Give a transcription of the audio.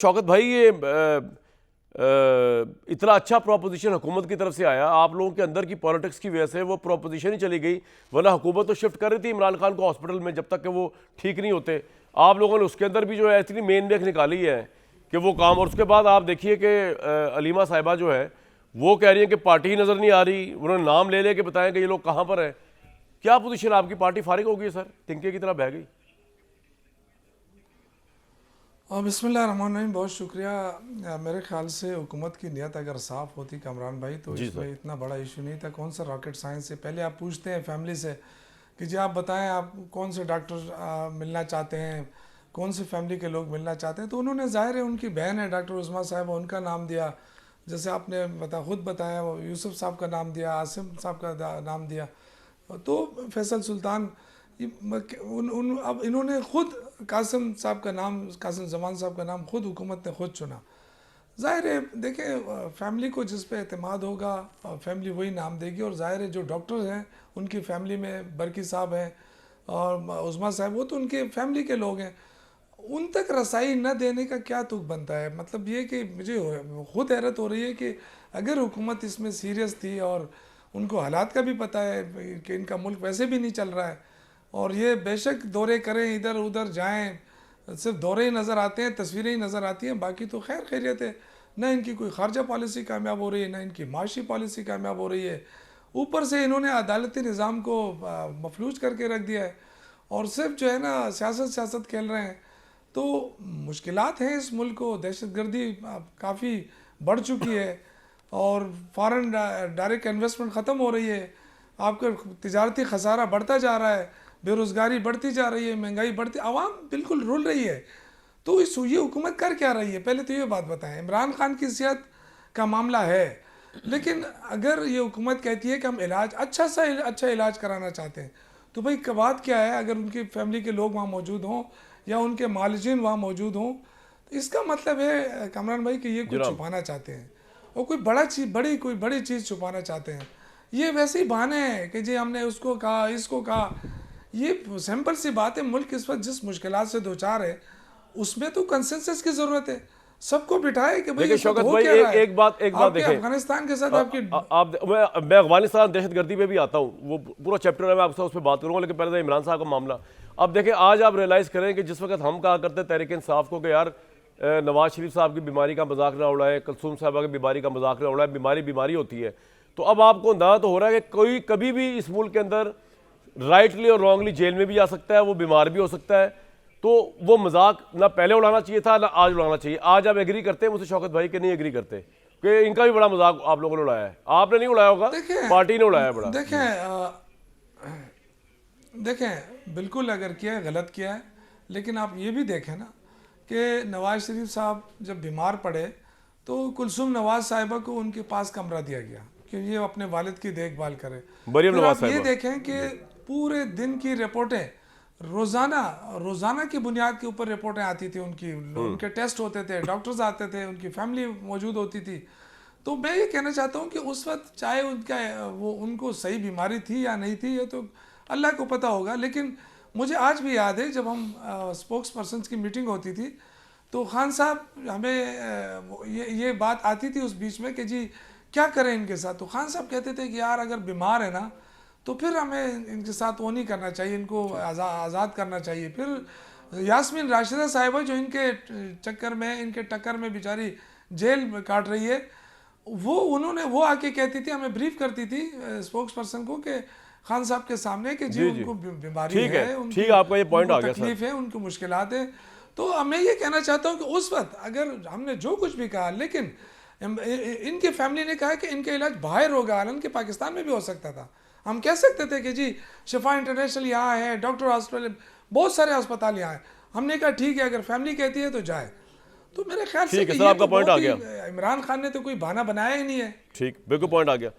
शौकत भाई ये इतना अच्छा प्रोपोजिशन हुकूमत की तरफ से आया, आप लोगों के अंदर की पॉलिटिक्स की वजह से वो प्रोपोजिशन ही चली गई, वरना हुकूमत तो शिफ्ट कर रही थी इमरान खान को हॉस्पिटल में जब तक कि वो ठीक नहीं होते। आप लोगों ने उसके अंदर भी जो है इतनी मेन देख निकाली है कि वो काम, और उसके बाद आप देखिए कि अलीमा साहिबा जो है वो कह रही है कि पार्टी ही नज़र नहीं आ रही, उन्होंने नाम ले के बताया कि ये लोग कहाँ पर हैं। क्या पोजीशन आपकी पार्टी फारिग हो गई सर, तिनके की तरह बह गई? और बिस्मिल्लाहिर्रहमानिर्रहीम, बहुत शुक्रिया। मेरे ख्याल से हुकूमत की नीयत अगर साफ़ होती कामरान भाई तो इसमें इतना बड़ा इशू नहीं था। कौन सा रॉकेट साइंस है? पहले आप पूछते हैं फैमिली से कि जी आप बताएं आप कौन से डॉक्टर मिलना चाहते हैं, कौन से फैमिली के लोग मिलना चाहते हैं, तो उन्होंने ज़ाहिर है उनकी बहन है डॉक्टर उस्मा साहब, उनका नाम दिया। जैसे आपने खुद बताया यूसुफ साहब का नाम दिया, आसिम साहब का नाम दिया, तो फैसल सुल्तान अब इन्होंने खुद कासिम साहब का नाम, कासिम जमान साहब का नाम खुद हुकूमत ने खुद चुना। ज़ाहिर है देखें फैमिली को जिस पे एतमाद होगा फैमिली वही नाम देगी। और ज़ाहिर है जो डॉक्टर्स हैं उनकी फैमिली में बरकी साहब हैं और उस्मा साहब, वो तो उनके फैमिली के लोग हैं, उन तक रसाई न देने का क्या तुक बनता है? मतलब ये कि मुझे खुद हैरत हो रही है कि अगर हुकूमत इसमें सीरियस थी और उनको हालात का भी पता है कि इनका मुल्क वैसे भी नहीं चल रहा है और ये बेशक दौरे करें, इधर उधर जाएं, सिर्फ दौरे ही नज़र आते हैं, तस्वीरें ही नज़र आती हैं, बाकी तो खैर खैरियत है। ना इनकी कोई खारजा पॉलिसी कामयाब हो रही है, ना इनकी माशी पॉलिसी कामयाब हो रही है। ऊपर से इन्होंने अदालती निज़ाम को मफलूज करके रख दिया है और सिर्फ जो है ना सियासत सियासत खेल रहे हैं। तो मुश्किलात हैं इस मुल्क को, दहशत गर्दी काफ़ी बढ़ चुकी है और फ़ॉरेन डायरेक्ट इन्वेस्टमेंट ख़त्म हो रही है, आपका तिजारती खसारा बढ़ता जा रहा है, बेरोज़गारी बढ़ती जा रही है, महंगाई बढ़ती, आवाम बिल्कुल रुल रही है। तो इस ये हुकूमत कर क्या रही है? पहले तो ये बात बताएं। इमरान खान की सेहत का मामला है, लेकिन अगर ये हुकूमत कहती है कि हम इलाज अच्छा इलाज कराना चाहते हैं, तो भाई बात क्या है? अगर उनकी फैमिली के लोग वहाँ मौजूद हों या उनके मालिजीन वहाँ मौजूद हों, तो इसका मतलब है कामरान भाई कि ये कुछ छुपाना चाहते हैं और कोई बड़ी चीज़ छुपाना चाहते हैं। ये वैसे ही बहाने हैं कि जी हमने उसको कहा, इसको कहा। ये सिंपल सी बात है, मुल्क इस वक्त जिस मुश्किलात से दो चार है उसमें तो कंसेंसस की ज़रूरत है, सबको बिठाए कि भाई शौकत भाई एक बात देखें, अफगानिस्तान के साथ आपकी मैं अफगानिस्तान दहशतगर्दी पे भी आता हूँ, वो पूरा चैप्टर है, मैं आपसे उस पर बात करूँगा, लेकिन पहले तो इमरान साहब का मामला। अब देखें, आज आप रियलाइज़ करें कि जिस वक्त हम कहा करते तहरीक इंसाफ को कि यार नवाज शरीफ साहब की बीमारी का मजाक ना उड़ाए, कुलसूम साहबा की बीमारी का मजाक ना उड़ाए, बीमारी होती है, तो अब आपको अंदाजा तो हो रहा है कि कोई कभी भी इस मुल्क के अंदर राइटली और रॉन्गली जेल में भी जा सकता है, वो बीमार भी हो सकता है। तो वो मजाक ना पहले उड़ाना चाहिए था ना आज उड़ाना चाहिए। आज आप एग्री करते हैं मुझसे शौकत भाई कि नहीं एग्री करते कि इनका भी बड़ा मजाक आप लोगों ने उड़ाया है? आपने नहीं उड़ाया होगा, पार्टी ने उड़ाया बड़ा। देखें बिल्कुल अगर किया है गलत किया है, लेकिन आप ये भी देखें ना कि नवाज शरीफ साहब जब बीमार पड़े तो कुलसूम नवाज साहिबा को उनके पास कमरा दिया गया कि ये अपने वालिद की देखभाल करें। मरियम नवाज साहिबा, ये देखें कि पूरे दिन की रिपोर्टें रोज़ाना की बुनियाद के ऊपर रिपोर्टें आती थी, उनके टेस्ट होते थे, डॉक्टर्स आते थे, उनकी फैमिली मौजूद होती थी। तो मैं ये कहना चाहता हूँ कि उस वक्त चाहे उनको सही बीमारी थी या नहीं थी, ये तो अल्लाह को पता होगा, लेकिन मुझे आज भी याद है जब हम स्पोक्स पर्सन की मीटिंग होती थी तो खान साहब हमें ये बात आती थी उस बीच में कि जी क्या करें इनके साथ। तो खान साहब कहते थे कि यार अगर बीमार है ना तो फिर हमें इनके साथ वो नहीं करना चाहिए, इनको आज़ाद करना चाहिए। फिर यास्मीन राशिदा साहिबा जो इनके चक्कर में, इनके टक्कर में बेचारी जेल में काट रही है, वो आके कहती थी, हमें ब्रीफ करती थी स्पोक्स पर्सन को कि खान साहब के सामने कि जी उनको बीमारी है, उनकी आपका ये पॉइंट आ गया, तकलीफ है, उनको मुश्किलात है। तो मैं ये कहना चाहता हूँ कि उस वक्त अगर हमने जो कुछ भी कहा, लेकिन इनकी फैमिली ने कहा कि इनका इलाज बाहर होगा, हालांकि पाकिस्तान में भी हो सकता था। हम कह सकते थे कि जी शिफा इंटरनेशनल यहाँ है, डॉक्टर हॉस्पिटल, बहुत सारे अस्पताल यहाँ हैं। हमने कहा ठीक है, अगर फैमिली कहती है तो जाए। तो मेरे ख्याल से आपका पॉइंट आ गया। इमरान खान ने तो कोई बहाना बनाया ही नहीं है। ठीक, बिल्कुल पॉइंट आ गया।